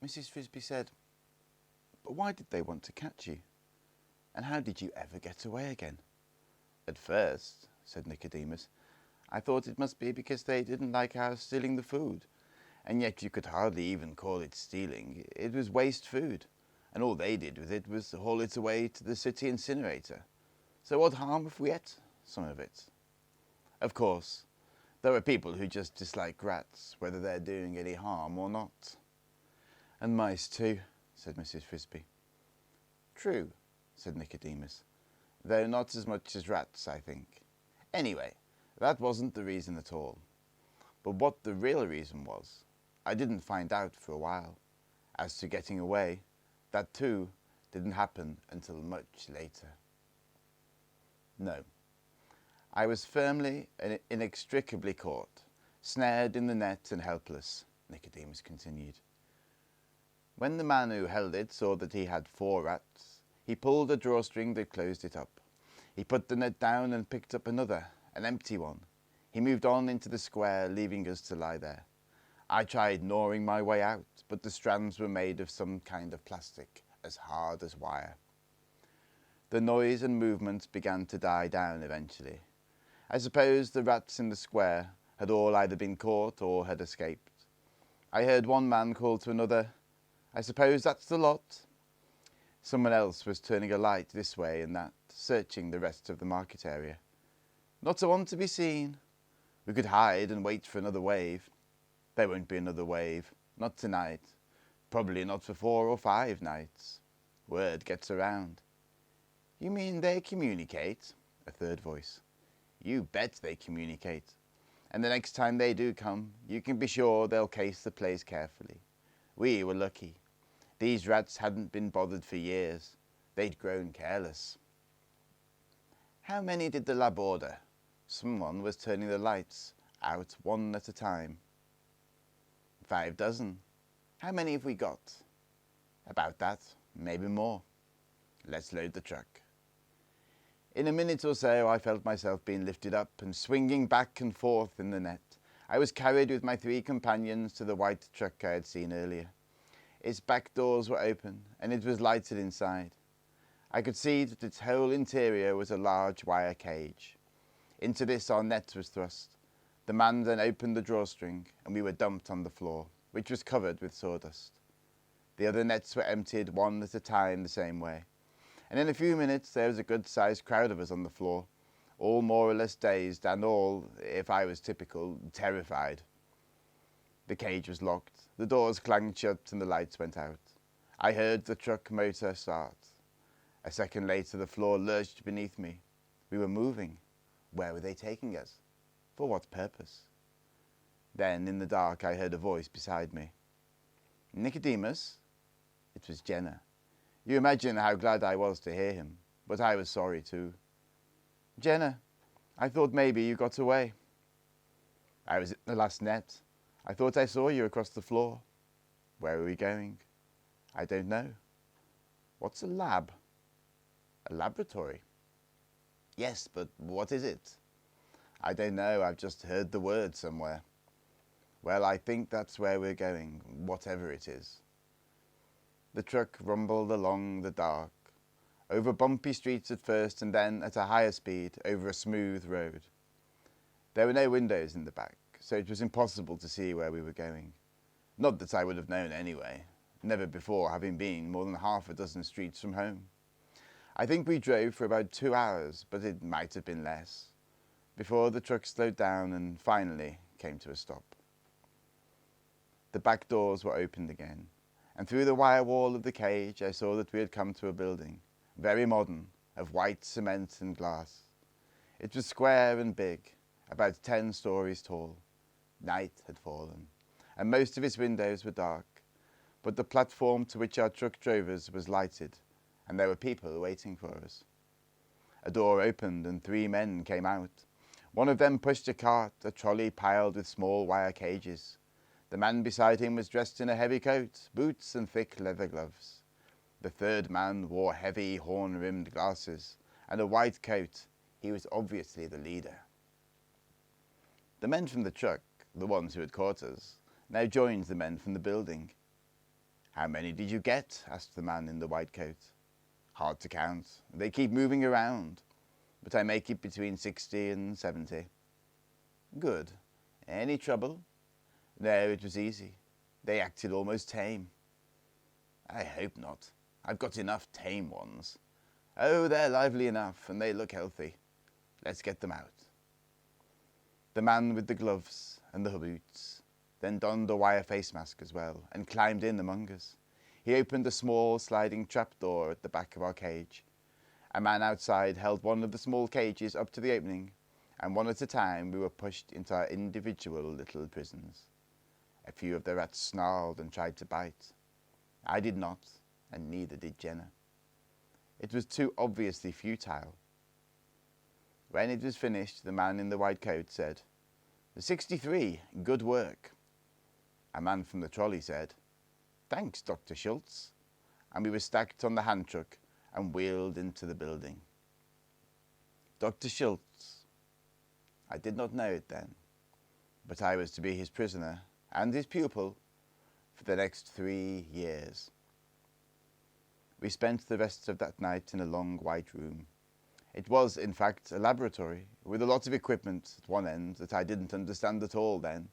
Mrs. Frisby said, "But why did they want to catch you? And how did you ever get away again?" "At first," said Nicodemus, "I thought it must be because they didn't like our stealing the food. And yet you could hardly even call it stealing. It was waste food, and all they did with it was to haul it away to the city incinerator. So what harm if we ate some of it? Of course, there are people who just dislike rats, whether they're doing any harm or not." "And mice too," said Mrs. Frisby. "True," said Nicodemus, "though not as much as rats, I think. Anyway, that wasn't the reason at all. But what the real reason was, I didn't find out for a while. As to getting away, that too didn't happen until much later." "No. I was firmly and inextricably caught, snared in the net and helpless," Nicodemus continued. "When the man who held it saw that he had 4 rats, he pulled a drawstring that closed it up. He put the net down and picked up another, an empty one. He moved on into the square, leaving us to lie there. I tried gnawing my way out, but the strands were made of some kind of plastic, as hard as wire. The noise and movement began to die down eventually. I suppose the rats in the square had all either been caught or had escaped. I heard one man call to another, 'I suppose that's the lot.' Someone else was turning a light this way and that, searching the rest of the market area. Not a one to be seen. We could hide and wait for another wave. There won't be another wave, not tonight. Probably not for 4 or 5 nights. Word gets around." "You mean they communicate?" A third voice. "You bet they communicate. And the next time they do come, you can be sure they'll case the place carefully. We were lucky. These rats hadn't been bothered for years. They'd grown careless." "How many did the lab order?" Someone was turning the lights out one at a time. 5 dozen. "How many have we got?" "About that, maybe more." "Let's load the truck." In a minute or so I felt myself being lifted up and swinging back and forth in the net. I was carried with my 3 companions to the white truck I had seen earlier. Its back doors were open and it was lighted inside. I could see that its whole interior was a large wire cage. Into this our net was thrust. The man then opened the drawstring and we were dumped on the floor, which was covered with sawdust. The other nets were emptied one at a time the same way, and in a few minutes there was a good-sized crowd of us on the floor, all more or less dazed and all, if I was typical, terrified. The cage was locked, the doors clanged shut and the lights went out. I heard the truck motor start. A second later the floor lurched beneath me. We were moving. Where were they taking us? For what purpose? Then, in the dark, I heard a voice beside me. "Nicodemus?" It was Jenna. You imagine how glad I was to hear him, but I was sorry too. "Jenna, I thought maybe you got away." "I was in the last net. I thought I saw you across the floor." "Where are we going?" "I don't know." "What's a lab?" "A laboratory." "Yes, but what is it?" "I don't know, I've just heard the word somewhere." "Well, I think that's where we're going, whatever it is." The truck rumbled along the dark, over bumpy streets at first and then, at a higher speed, over a smooth road. There were no windows in the back, so it was impossible to see where we were going. Not that I would have known anyway, never before having been more than half a dozen streets from home. I think we drove for about 2 hours, but it might have been less, before the truck slowed down and finally came to a stop. The back doors were opened again, and through the wire wall of the cage I saw that we had come to a building, very modern, of white cement and glass. It was square and big, about 10 stories tall. Night had fallen, and most of its windows were dark, but the platform to which our truck drove us was lighted, and there were people waiting for us. A door opened and 3 men came out. One of them pushed a cart, a trolley piled with small wire cages. The man beside him was dressed in a heavy coat, boots and thick leather gloves. The third man wore heavy horn-rimmed glasses and a white coat. He was obviously the leader. The men from the truck, the ones who had caught us, now joined the men from the building. How many did you get? Asked the man in the white coat. Hard to count. They keep moving around, but I make it between 60 and 70. Good. Any trouble? No, it was easy. They acted almost tame. I hope not. I've got enough tame ones. Oh, they're lively enough, and they look healthy. Let's get them out. The man with the gloves and the boots then donned a wire face mask as well, and climbed in among us. He opened a small sliding trapdoor at the back of our cage. A man outside held one of the small cages up to the opening, and one at a time we were pushed into our individual little prisons. A few of the rats snarled and tried to bite. I did not, and neither did Jenna. It was too obviously futile. When it was finished, the man in the white coat said, "The 63, good work." A man from the trolley said, "Thanks, Dr. Schultz," and we were stacked on the hand truck and wheeled into the building. Dr. Schultz. I did not know it then, but I was to be his prisoner and his pupil for the next 3 years. We spent the rest of that night in a long white room. It was, in fact, a laboratory with a lot of equipment at one end that I didn't understand at all then.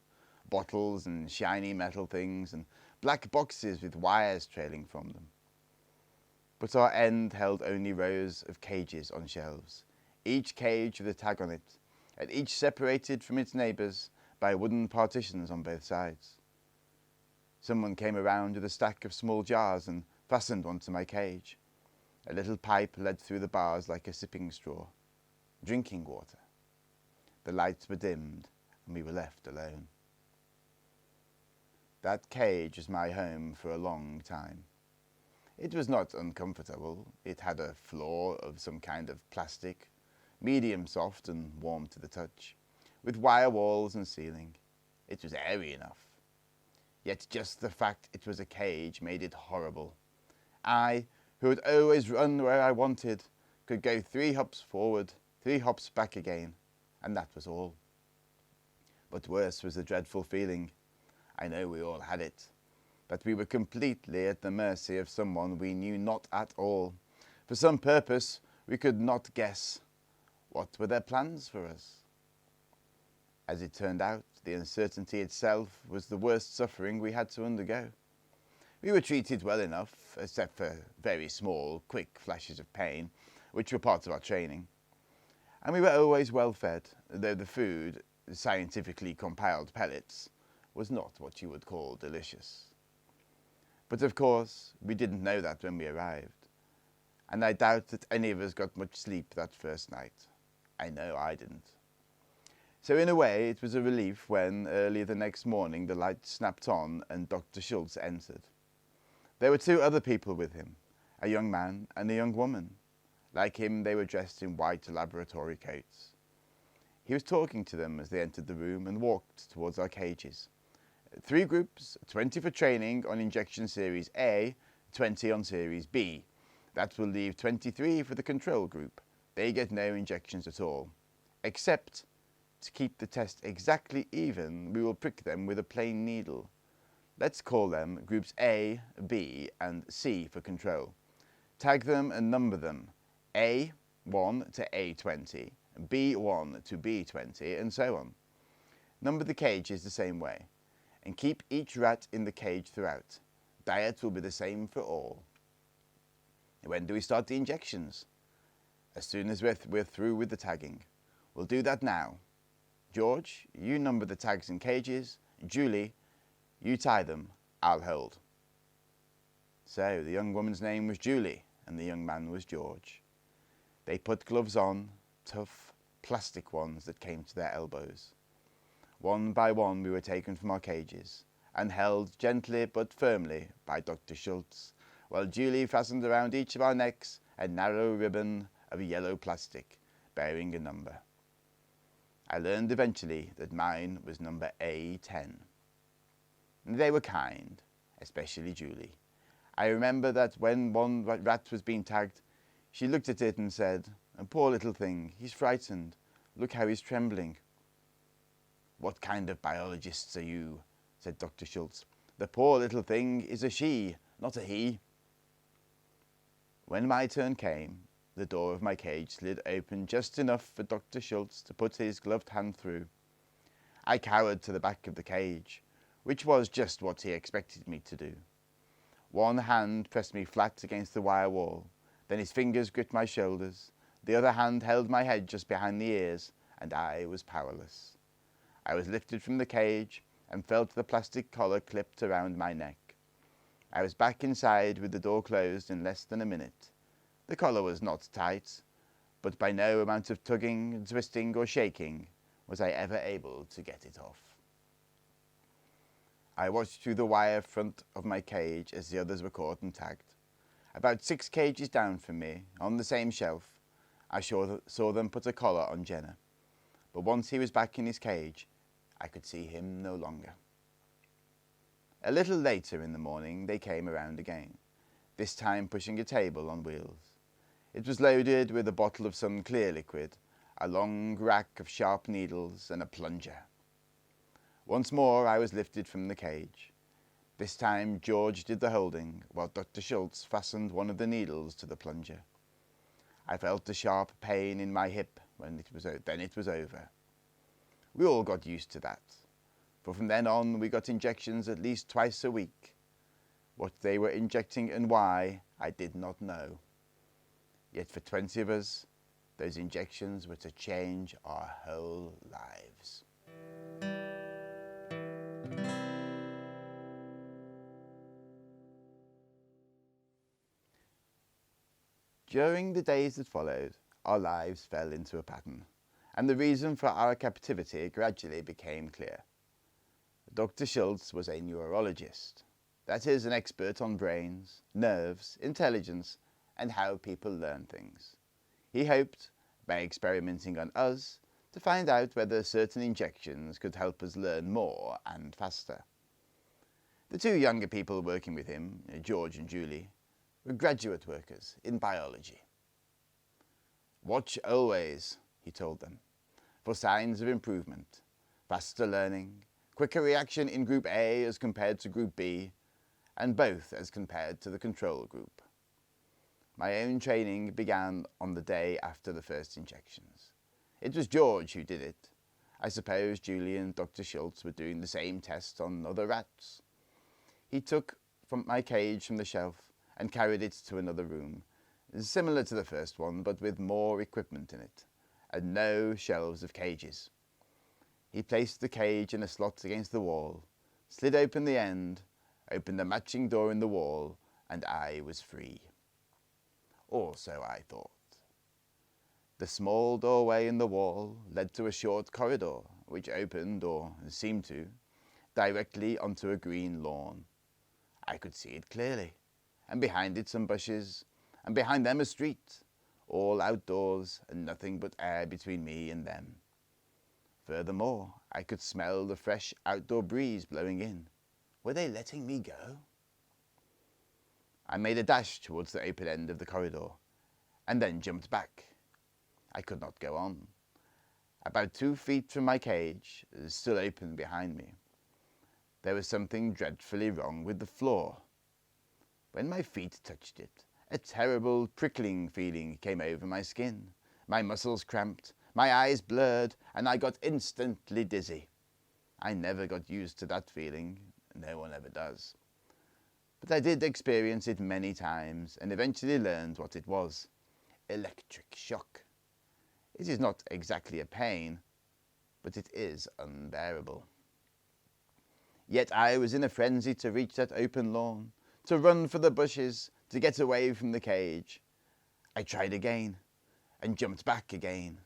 Bottles and shiny metal things and black boxes with wires trailing from them. But our end held only rows of cages on shelves, each cage with a tag on it, and each separated from its neighbours by wooden partitions on both sides. Someone came around with a stack of small jars and fastened one to my cage. A little pipe led through the bars like a sipping straw. Drinking water. The lights were dimmed, and we were left alone. That cage was my home for a long time. It was not uncomfortable. It had a floor of some kind of plastic, medium soft and warm to the touch, with wire walls and ceiling. It was airy enough. Yet just the fact it was a cage made it horrible. I, who had always run where I wanted, could go 3 hops forward, 3 hops back again, and that was all. But worse was the dreadful feeling, I know we all had it, that we were completely at the mercy of someone we knew not at all. For some purpose we could not guess. What were their plans for us? As it turned out, the uncertainty itself was the worst suffering we had to undergo. We were treated well enough, except for very small, quick flashes of pain, which were part of our training. And we were always well fed, though the food, scientifically compiled pellets, was not what you would call delicious. But of course, we didn't know that when we arrived, and I doubt that any of us got much sleep that first night. I know I didn't. So in a way, it was a relief when, early the next morning, the lights snapped on and Dr. Schultz entered. There were 2 other people with him, a young man and a young woman. Like him, they were dressed in white laboratory coats. He was talking to them as they entered the room and walked towards our cages. 3 groups, 20 for training on injection series A, 20 on series B. That will leave 23 for the control group. They get no injections at all. Except, to keep the test exactly even, we will prick them with a plain needle. Let's call them groups A, B, and C for control. Tag them and number them. A1 to A20, B1 to B20, and so on. Number the cages the same way, and keep each rat in the cage throughout. Diet will be the same for all. When do we start the injections? As soon as we're through with the tagging. We'll do that now. George, you number the tags and cages. Julie, you tie them. I'll hold. So the young woman's name was Julie, and the young man was George. They put gloves on, tough, plastic ones that came to their elbows. One by one we were taken from our cages, and held gently but firmly by Dr. Schultz, while Julie fastened around each of our necks a narrow ribbon of yellow plastic, bearing a number. I learned eventually that mine was number A10. They were kind, especially Julie. I remember that when one rat was being tagged, she looked at it and said, "Poor little thing, he's frightened. Look how he's trembling." "What kind of biologists are you?" said Dr. Schultz. "The poor little thing is a she, not a he. When my turn came, the door of my cage slid open just enough for Dr. Schultz to put his gloved hand through. I cowered to the back of the cage, which was just what he expected me to do. One hand pressed me flat against the wire wall, then his fingers gripped my shoulders, the other hand held my head just behind the ears, and I was powerless. I was lifted from the cage and felt the plastic collar clipped around my neck. I was back inside with the door closed in less than a minute. The collar was not tight, but by no amount of tugging, twisting or shaking was I ever able to get it off. I watched through the wire front of my cage as the others were caught and tagged. About 6 cages down from me, on the same shelf, I saw them put a collar on Jenner. But once he was back in his cage, I could see him no longer. A little later in the morning they came around again, this time pushing a table on wheels. It was loaded with a bottle of some clear liquid, a long rack of sharp needles, and a plunger. Once more I was lifted from the cage. This time George did the holding, while Dr. Schultz fastened one of the needles to the plunger. I felt a sharp pain in my hip then it was over. We all got used to that, for from then on we got injections at least twice a week. What they were injecting and why, I did not know. Yet for 20 of us, those injections were to change our whole lives. During the days that followed, our lives fell into a pattern, and the reason for our captivity gradually became clear. Dr. Schultz was a neurologist, that is, an expert on brains, nerves, intelligence, and how people learn things. He hoped, by experimenting on us, to find out whether certain injections could help us learn more and faster. The 2 younger people working with him, George and Julie, were graduate workers in biology. "Watch always," he told them, "for signs of improvement, faster learning, quicker reaction in Group A as compared to Group B, and both as compared to the control group." My own training began on the day after the first injections. It was George who did it. I suppose Julie and Dr. Schultz were doing the same test on other rats. He took from my cage from the shelf and carried it to another room, similar to the first one, but with more equipment in it, and no shelves of cages. He placed the cage in a slot against the wall, slid open the end, opened a matching door in the wall, and I was free. Or so I thought. The small doorway in the wall led to a short corridor, which opened, or seemed to, directly onto a green lawn. I could see it clearly, and behind it some bushes, and behind them a street, all outdoors and nothing but air between me and them. Furthermore, I could smell the fresh outdoor breeze blowing in. Were they letting me go? I made a dash towards the open end of the corridor, and then jumped back. I could not go on. About 2 feet from my cage, still open behind me, there was something dreadfully wrong with the floor. When my feet touched it, a terrible prickling feeling came over my skin. My muscles cramped, my eyes blurred, and I got instantly dizzy. I never got used to that feeling. No one ever does. But I did experience it many times and eventually learned what it was. Electric shock. It is not exactly a pain, but it is unbearable. Yet I was in a frenzy to reach that open lawn, to run for the bushes, to get away from the cage. I tried again, and jumped back again.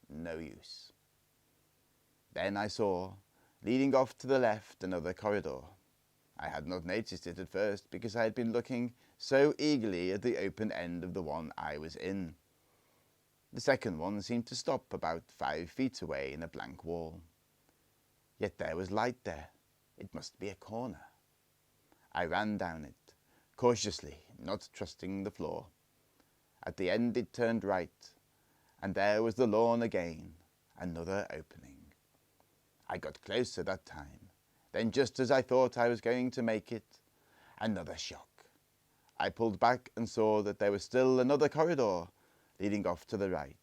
No use. Then I saw, leading off to the left, another corridor. I had not noticed it at first because I had been looking so eagerly at the open end of the one I was in. The second one seemed to stop about 5 feet away in a blank wall. Yet there was light there. It must be a corner. I ran down it, cautiously, not trusting the floor. At the end it turned right, and there was the lawn again, another opening. I got closer that time. Then, just as I thought I was going to make it, another shock. I pulled back and saw that there was still another corridor leading off to the right.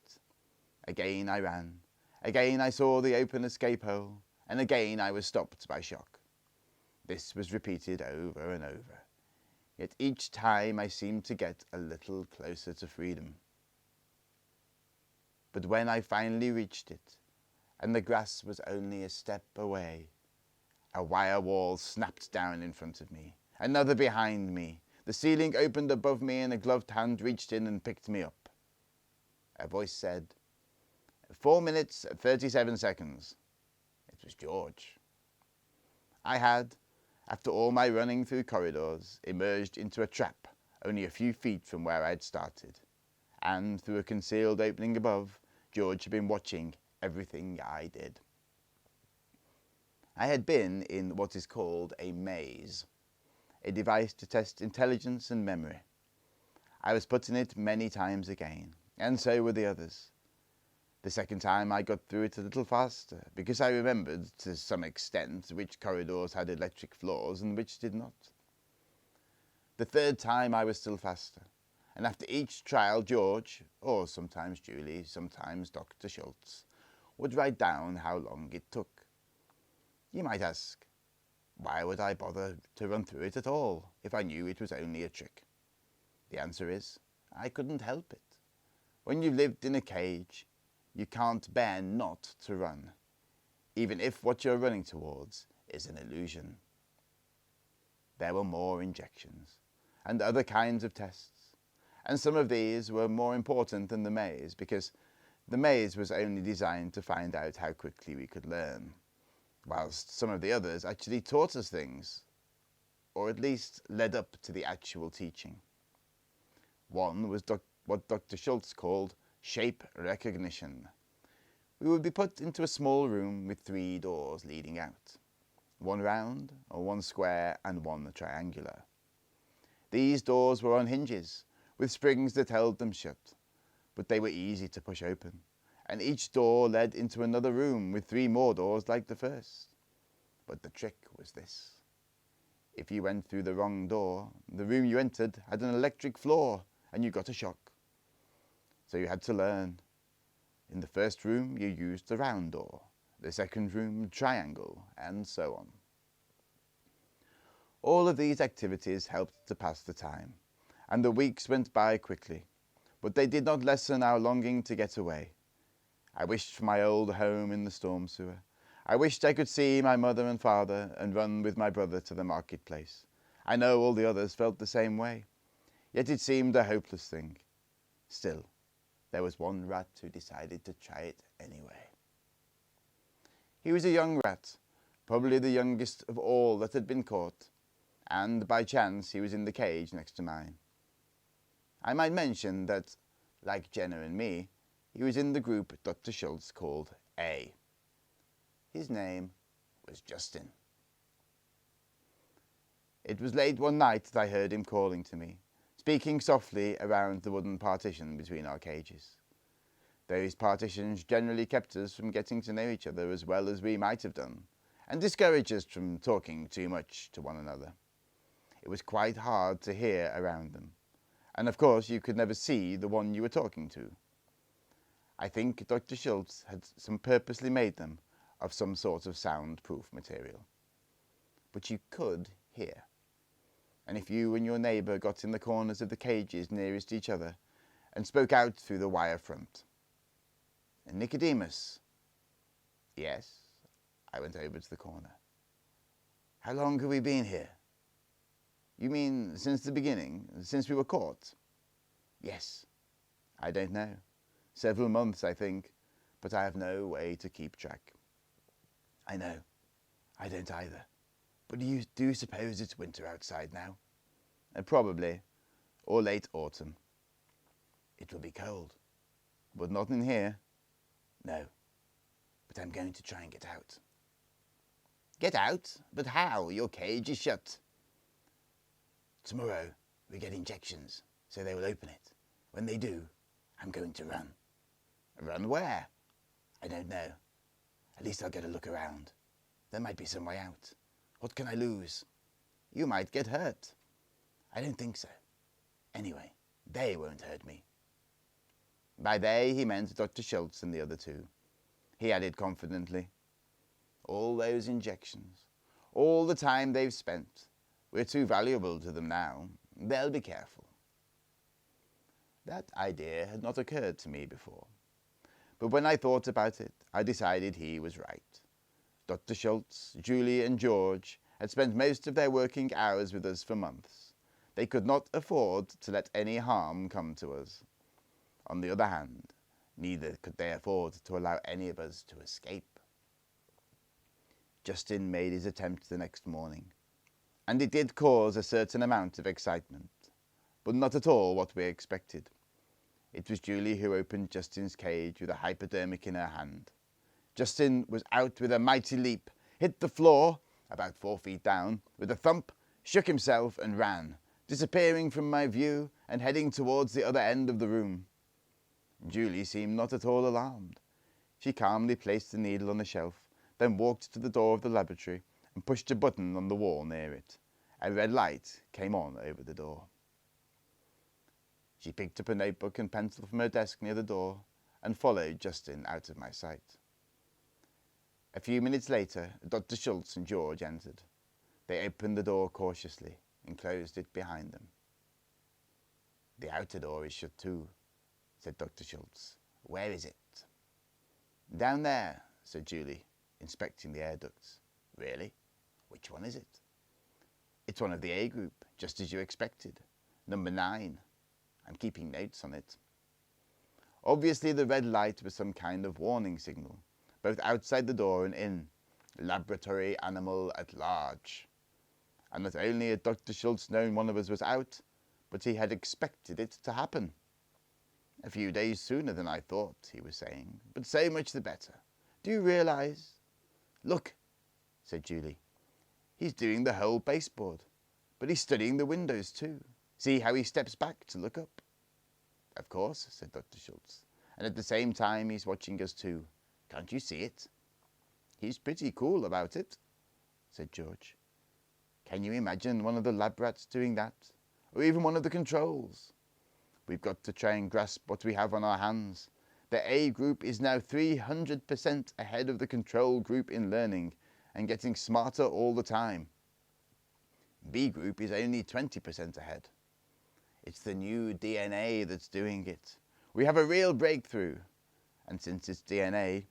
Again I ran. Again I saw the open escape hole, and again I was stopped by shock. This was repeated over and over. Yet each time I seemed to get a little closer to freedom. But when I finally reached it, and the grass was only a step away, a wire wall snapped down in front of me, another behind me. The ceiling opened above me and a gloved hand reached in and picked me up. A voice said, 4 minutes, 37 seconds. It was George. I had, after all my running through corridors, emerged into a trap only a few feet from where I'd started, and through a concealed opening above, George had been watching everything I did. I had been in what is called a maze, a device to test intelligence and memory. I was put in it many times again, and so were the others. The second time I got through it a little faster, because I remembered, to some extent, which corridors had electric floors and which did not. The third time I was still faster, and after each trial George, or sometimes Julie, sometimes Dr. Schultz, would write down how long it took. You might ask, why would I bother to run through it at all, if I knew it was only a trick? The answer is, I couldn't help it. When you've lived in a cage, you can't bear not to run, even if what you're running towards is an illusion. There were more injections, and other kinds of tests, and some of these were more important than the maze, because the maze was only designed to find out how quickly we could learn, whilst some of the others actually taught us things, or at least led up to the actual teaching. One was what Dr. Schultz called shape recognition. We would be put into a small room with 3 doors leading out, one round, or one square, and one triangular. These doors were on hinges, with springs that held them shut, but they were easy to push open, and each door led into another room with 3 more doors like the first. But the trick was this. If you went through the wrong door, the room you entered had an electric floor, and you got a shock. So you had to learn. In the first room you used the round door, the second room triangle, and so on. All of these activities helped to pass the time, and the weeks went by quickly, but they did not lessen our longing to get away. I wished for my old home in the storm sewer. I wished I could see my mother and father and run with my brother to the marketplace. I know all the others felt the same way, yet it seemed a hopeless thing. Still, there was one rat who decided to try it anyway. He was a young rat, probably the youngest of all that had been caught, and by chance he was in the cage next to mine. I might mention that, like Jenna and me, he was in the group Dr. Schultz called A. His name was Justin. It was late one night that I heard him calling to me, speaking softly around the wooden partition between our cages. Those partitions generally kept us from getting to know each other as well as we might have done, and discouraged us from talking too much to one another. It was quite hard to hear around them, and of course you could never see the one you were talking to. I think Dr. Schultz had purposely made them of some sort of soundproof material. But you could hear. And if you and your neighbour got in the corners of the cages nearest each other and spoke out through the wire front. Nicodemus. Yes, I went over to the corner. How long have we been here? You mean since the beginning, since we were caught? Yes, I don't know. Several months, I think, but I have no way to keep track. I know, I don't either. But do you suppose it's winter outside now? Probably, or late autumn. It will be cold, but not in here. No, but I'm going to try and get out. Get out? But how? Your cage is shut. Tomorrow we get injections, so they will open it. When they do, I'm going to run. Run where? I don't know. At least I'll get a look around. There might be some way out. What can I lose? You might get hurt. I don't think so. Anyway, they won't hurt me." By they he meant Dr. Schultz and the other two. He added confidently, "All those injections, all the time they've spent, we're too valuable to them now. They'll be careful." That idea had not occurred to me before. But when I thought about it, I decided he was right. Dr. Schultz, Julie, and George had spent most of their working hours with us for months. They could not afford to let any harm come to us. On the other hand, neither could they afford to allow any of us to escape. Justin made his attempt the next morning, and it did cause a certain amount of excitement, but not at all what we expected. It was Julie who opened Justin's cage with a hypodermic in her hand. Justin was out with a mighty leap, hit the floor, about 4 feet down, with a thump, shook himself and ran, disappearing from my view and heading towards the other end of the room. Julie seemed not at all alarmed. She calmly placed the needle on the shelf, then walked to the door of the laboratory and pushed a button on the wall near it. A red light came on over the door. She picked up a notebook and pencil from her desk near the door and followed Justin out of my sight. A few minutes later, Dr. Schultz and George entered. They opened the door cautiously and closed it behind them. "The outer door is shut too," said Dr. Schultz. "Where is it?" "Down there," said Julie, inspecting the air ducts. "Really? Which one is it?" "It's one of the A group, just as you expected. Number 9. I'm keeping notes on it." Obviously the red light was some kind of warning signal, both outside the door and in. Laboratory animal at large. And not only had Dr. Schultz known one of us was out, but he had expected it to happen. "A few days sooner than I thought," he was saying, "but so much the better. Do you realize—" "Look," said Julie. "He's doing the whole baseboard, but he's studying the windows too. See how he steps back to look up?" "Of course," said Dr. Schultz, "and at the same time he's watching us too. Can't you see it?" "He's pretty cool about it," said George. "Can you imagine one of the lab rats doing that? Or even one of the controls? We've got to try and grasp what we have on our hands. The A group is now 300% ahead of the control group in learning and getting smarter all the time. B group is only 20% ahead. It's the new DNA that's doing it. We have a real breakthrough. And since it's DNA,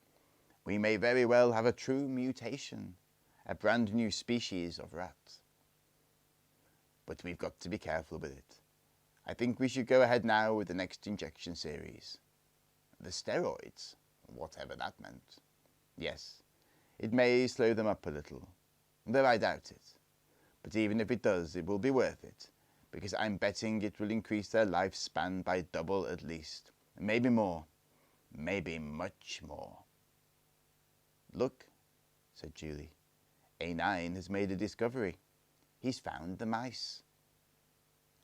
we may very well have a true mutation, a brand new species of rat. But we've got to be careful with it. I think we should go ahead now with the next injection series. The steroids, whatever that meant. Yes, it may slow them up a little, though I doubt it. But even if it does, it will be worth it, because I'm betting it will increase their lifespan by double at least. Maybe more. Maybe much more." "Look," said Julie. "A9 has made a discovery. He's found the mice."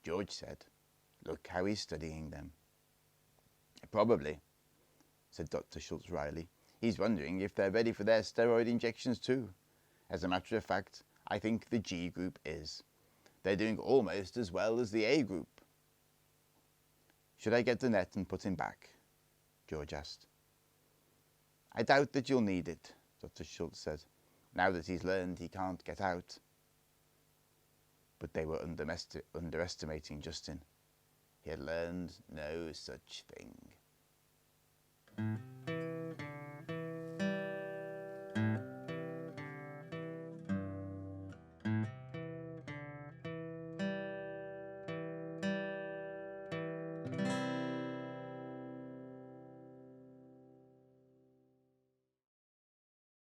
George said, "Look how he's studying them." "Probably," said Dr. Schultz wryly. "He's wondering if they're ready for their steroid injections too. As a matter of fact, I think the G group is. They're doing almost as well as the A group." "Should I get the net and put him back?" George asked. "I doubt that you'll need it," Dr. Schultz said, "now that he's learned he can't get out." But they were underestimating Justin. He had learned no such thing.